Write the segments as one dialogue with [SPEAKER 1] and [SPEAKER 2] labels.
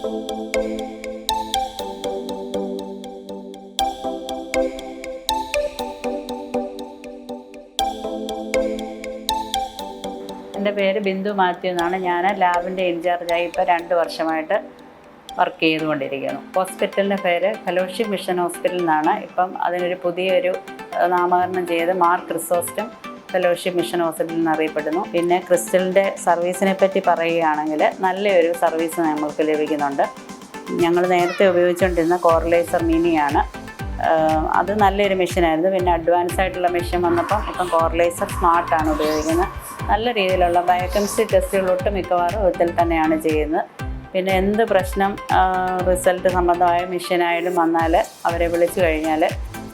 [SPEAKER 1] എൻ്റെ പേര് ബിന്ദു മാത്യു എന്നാണ്. ഞാൻ ലാബിൻ്റെ ഇൻചാർജായി ഇപ്പോൾ 2 വർഷമായിട്ട് വർക്ക് ചെയ്തുകൊണ്ടിരിക്കുന്നു. ഹോസ്പിറ്റലിൻ്റെ പേര് ഫെലോഷിപ്പ് മിഷൻ ഹോസ്പിറ്റൽ എന്നാണ്. ഇപ്പം അതിനൊരു പുതിയൊരു നാമകരണം ചെയ്ത് Mar Chrysostom fellowship mission hospital എന്നറിയപ്പെടുന്നു. പിന്നെ ക്രിസ്റ്റലിൻ്റെ സർവീസിനെ പറ്റി പറയുകയാണെങ്കിൽ നല്ലൊരു സർവീസ് നമ്മൾക്ക് ലഭിക്കുന്നുണ്ട്. ഞങ്ങൾ നേരത്തെ ഉപയോഗിച്ചുകൊണ്ടിരുന്ന കോറിലേസർ മിനിയാണ്. അത് നല്ലൊരു മെഷീനായിരുന്നു. പിന്നെ അഡ്വാൻസ് ആയിട്ടുള്ള മെഷീൻ വന്നപ്പം ഇപ്പം കോറിലേസർ സ്മാർട്ടാണ് ഉപയോഗിക്കുന്നത്. നല്ല രീതിയിലുള്ള ബയോകെമിസ്ട്രി ടെസ്റ്റുകൾ ഒട്ടുമിക്കവാറും ഇതിൽ തന്നെയാണ് ചെയ്യുന്നത്. പിന്നെ എന്ത് പ്രശ്നം റിസൾട്ട് സംബന്ധമായ മെഷീനായാലും വന്നാൽ അവരെ വിളിച്ചു കഴിഞ്ഞാൽ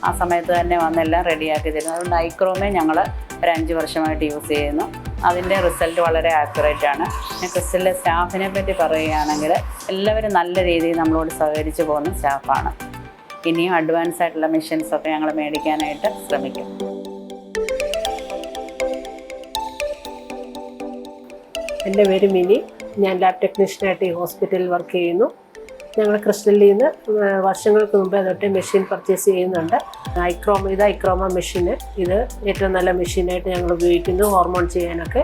[SPEAKER 1] ആ സമയത്ത് തന്നെ വന്നെല്ലാം റെഡിയാക്കി തരുന്നു. അതുകൊണ്ട് ഐക്രോമേ ഞങ്ങൾ ഒരു 5 വർഷമായിട്ട് യൂസ് ചെയ്യുന്നു. അതിൻ്റെ റിസൾട്ട് വളരെ ആക്യുറേറ്റ് ആണ്. പിന്നെ ക്രിസ്റ്റലിലെ സ്റ്റാഫിനെ പറ്റി പറയുകയാണെങ്കിൽ എല്ലാവരും നല്ല രീതിയിൽ നമ്മളോട് സഹകരിച്ച് പോകുന്ന സ്റ്റാഫാണ്. ഇനിയും അഡ്വാൻസ് ആയിട്ടുള്ള മെഷീൻസൊക്കെ ഞങ്ങൾ മേടിക്കാനായിട്ട് ശ്രമിക്കും.
[SPEAKER 2] എൻ്റെ പേര് മിനി. ഞാൻ ലാബ് ടെക്നീഷ്യനായിട്ട് ഈ ഹോസ്പിറ്റലിൽ വർക്ക് ചെയ്യുന്നു. ഞങ്ങൾ ക്രിസ്റ്റലിൽ നിന്ന് വർഷങ്ങൾക്ക് മുമ്പേ തൊട്ട് മെഷീൻ പർച്ചേസ് ചെയ്യുന്നുണ്ട്. ഐക്രോമ മെഷീന് ഇത് ഏറ്റവും നല്ല മെഷീനായിട്ട് ഞങ്ങൾ ഉപയോഗിക്കുന്നു ഹോർമോൺ ചെയ്യാനൊക്കെ.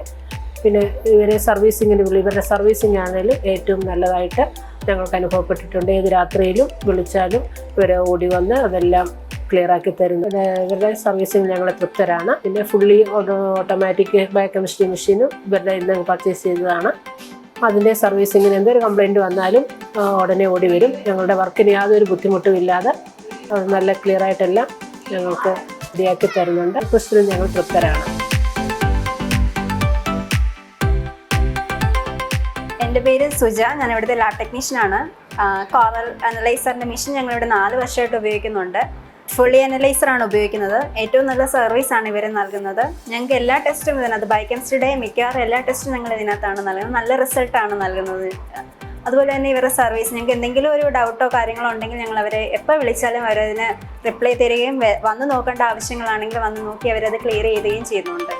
[SPEAKER 2] പിന്നെ ഇവരുടെ സർവീസിംഗ് ആണെങ്കിലും ഏറ്റവും നല്ലതായിട്ട് ഞങ്ങൾക്ക് അനുഭവപ്പെട്ടിട്ടുണ്ട്. ഏത് രാത്രിയിലും വിളിച്ചാലും ഇവരെ ഓടി വന്ന് അതെല്ലാം ക്ലിയറാക്കി തരുന്നു. ഇവരുടെ സർവീസിങ് ഞങ്ങൾ തൃപ്തരാണ്. പിന്നെ ഫുള്ളി ഓട്ടോമാറ്റിക് ബയോകെമിസ്ട്രി മെഷീനും ഇവരുടെ ഇന്ന് പർച്ചേസ് ചെയ്തതാണ്. അതിൻ്റെ സർവീസിങ്ങിന് എന്തൊരു കംപ്ലയിൻറ്റ് വന്നാലും ഉടനെ ഓടി വരും. ഞങ്ങളുടെ വർക്കിന് യാതൊരു ബുദ്ധിമുട്ടും ഇല്ലാതെ നല്ല ക്ലിയറായിട്ടെല്ലാം ഞങ്ങൾക്ക് റെഡിയാക്കി തരുന്നുണ്ട്. ക്രിസ്റ്റലിൽ ഞങ്ങൾ തൃപ്തരാണ്.
[SPEAKER 3] എൻ്റെ പേര് സുജ. ഞാൻ ഇവിടുത്തെ ലാബ് ടെക്നീഷ്യനാണ്. കോറൽ അനലൈസറിൻ്റെ മെഷീൻ ഞങ്ങളിവിടെ 4 വർഷമായിട്ട് ഉപയോഗിക്കുന്നുണ്ട്. ഫുള്ളി അനലൈസറാണ് ഉപയോഗിക്കുന്നത്. ഏറ്റവും നല്ല സർവീസാണ് ഇവർ നൽകുന്നത്. ഞങ്ങൾക്ക് എല്ലാ ടെസ്റ്റും ഇതിനകത്ത് ബയോകെമിസ്ട്രിയുടെ മിക്കവാറും എല്ലാ ടെസ്റ്റും ഞങ്ങൾ ഇതിനകത്താണ് നൽകുന്നത്. നല്ല റിസൾട്ടാണ് നൽകുന്നത്. അതുപോലെ തന്നെ ഇവരുടെ സർവീസ് ഞങ്ങൾക്ക് എന്തെങ്കിലും ഒരു ഡൗട്ടോ കാര്യങ്ങളോ ഉണ്ടെങ്കിൽ ഞങ്ങൾ അവരെ എപ്പോൾ വിളിച്ചാലും അവരതിന് റിപ്ലൈ തരികയും വന്ന് നോക്കേണ്ട ആവശ്യങ്ങളാണെങ്കിൽ വന്ന് നോക്കി അവരത് ക്ലിയർ ചെയ്യുകയും ചെയ്യുന്നുണ്ട്.